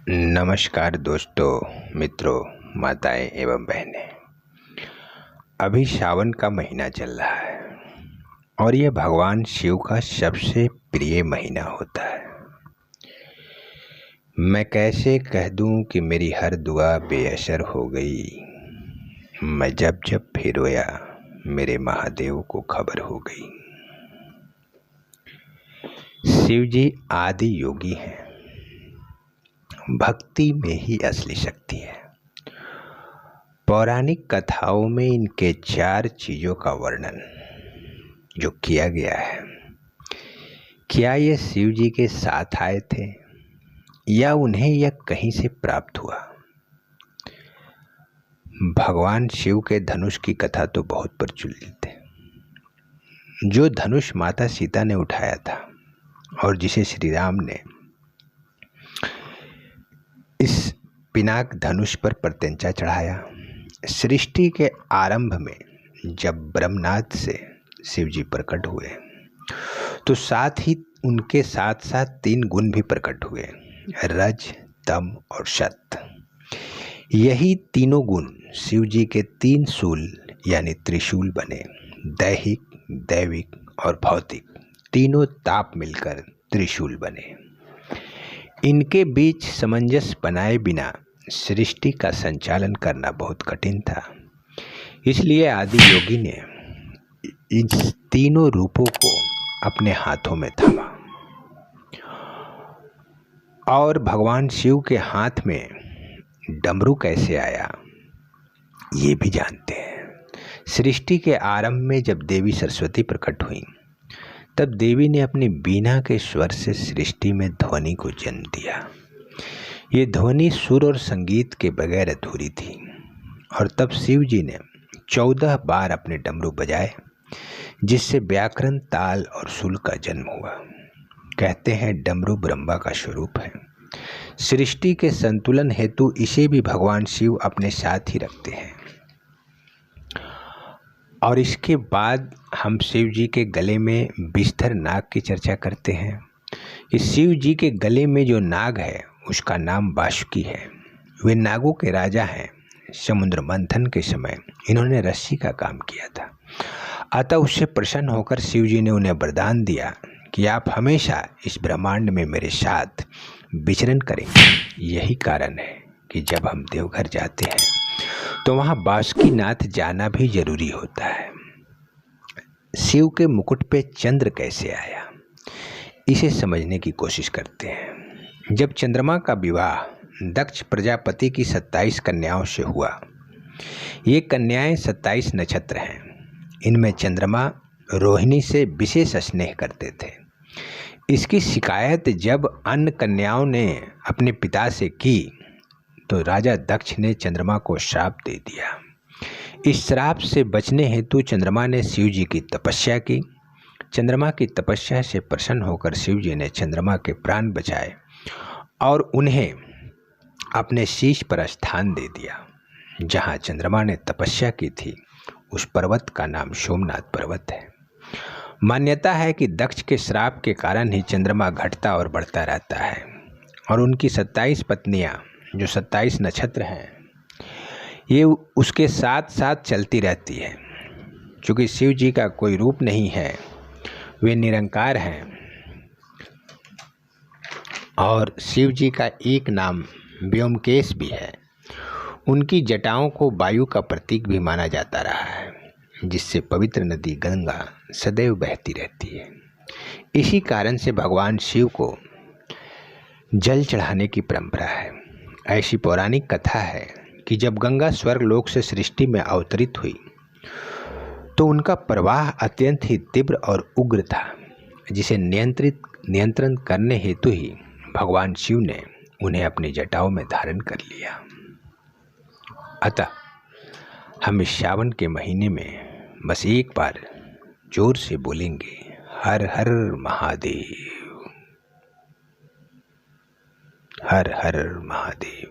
नमस्कार दोस्तों, मित्रों, माताएं एवं बहनें। अभी सावन का महीना चल रहा है और यह भगवान शिव का सबसे प्रिय महीना होता है। मैं कैसे कह दूं कि मेरी हर दुआ बेअसर हो गई। मैं जब जब फिर रोया मेरे महादेव को खबर हो गई। शिव जी आदि योगी हैं। भक्ति में ही असली शक्ति है। पौराणिक कथाओं में इनके 4 चीजों का वर्णन जो किया गया है, क्या ये शिव जी के साथ आए थे या उन्हें यह कहीं से प्राप्त हुआ? भगवान शिव के धनुष की कथा तो बहुत प्रचलित है। जो धनुष माता सीता ने उठाया था और जिसे श्री राम ने इस पिनाक धनुष पर प्रत्यंचा चढ़ाया। सृष्टि के आरंभ में जब ब्रह्मनाथ से शिव जी प्रकट हुए तो साथ ही उनके साथ साथ 3 गुण भी प्रकट हुए, रज, तम और सत। यही तीनों गुण शिव जी के 3 शूल यानी त्रिशूल बने। दैहिक, दैविक और भौतिक तीनों ताप मिलकर त्रिशूल बने। इनके बीच सामंजस्य बनाए बिना सृष्टि का संचालन करना बहुत कठिन था। इसलिए आदि योगी ने इन तीनों रूपों को अपने हाथों में थामा और भगवान शिव के हाथ में डमरू कैसे आया ये भी जानते हैं। सृष्टि के आरंभ में जब देवी सरस्वती प्रकट हुई तब देवी ने अपनी बीना के स्वर से सृष्टि में ध्वनि को जन्म दिया। ये ध्वनि सुर और संगीत के बगैर अधूरी थी और तब शिव जी ने 14 बार अपने डमरू बजाए, जिससे व्याकरण, ताल और सुर का जन्म हुआ। कहते हैं डमरू ब्रह्मा का स्वरूप है। सृष्टि के संतुलन हेतु इसे भी भगवान शिव अपने साथ ही रखते हैं। और इसके बाद हम शिव जी के गले में विस्तर नाग की चर्चा करते हैं। इस शिव जी के गले में जो नाग है उसका नाम वासुकी है। वे नागों के राजा हैं। समुद्र मंथन के समय इन्होंने रस्सी का काम किया था। अतः उससे प्रसन्न होकर शिव जी ने उन्हें वरदान दिया कि आप हमेशा इस ब्रह्मांड में मेरे साथ विचरण करेंगे। यही कारण है कि जब हम देवघर जाते हैं तो वहाँ बासुकीनाथ जाना भी जरूरी होता है। शिव के मुकुट पे चंद्र कैसे आया, इसे समझने की कोशिश करते हैं। जब चंद्रमा का विवाह दक्ष प्रजापति की 27 कन्याओं से हुआ। ये कन्याएं 27 नक्षत्र हैं। इनमें चंद्रमा रोहिणी से विशेष स्नेह करते थे। इसकी शिकायत जब अन्य कन्याओं ने अपने पिता से की तो राजा दक्ष ने चंद्रमा को श्राप दे दिया। इस श्राप से बचने हेतु चंद्रमा ने शिव जी की तपस्या की। चंद्रमा की तपस्या से प्रसन्न होकर शिव जी ने चंद्रमा के प्राण बचाए और उन्हें अपने शीश पर स्थान दे दिया। जहाँ चंद्रमा ने तपस्या की थी उस पर्वत का नाम सोमनाथ पर्वत है। मान्यता है कि दक्ष के श्राप के कारण ही चंद्रमा घटता और बढ़ता रहता है और उनकी 27 पत्नियां जो 27 नक्षत्र हैं ये उसके साथ साथ चलती रहती है। क्योंकि शिव जी का कोई रूप नहीं है, वे निरंकार हैं और शिव जी का एक नाम व्योमकेश भी है। उनकी जटाओं को वायु का प्रतीक भी माना जाता रहा है, जिससे पवित्र नदी गंगा सदैव बहती रहती है। इसी कारण से भगवान शिव को जल चढ़ाने की परंपरा है। ऐसी पौराणिक कथा है कि जब गंगा स्वर्गलोक से सृष्टि में अवतरित हुई तो उनका प्रवाह अत्यंत ही तीव्र और उग्र था, जिसे नियंत्रण करने हेतु ही भगवान शिव ने उन्हें अपनी जटाओं में धारण कर लिया। अतः हम इस सावन के महीने में बस एक बार जोर से बोलेंगे, हर हर महादेव, हर हर महादेव।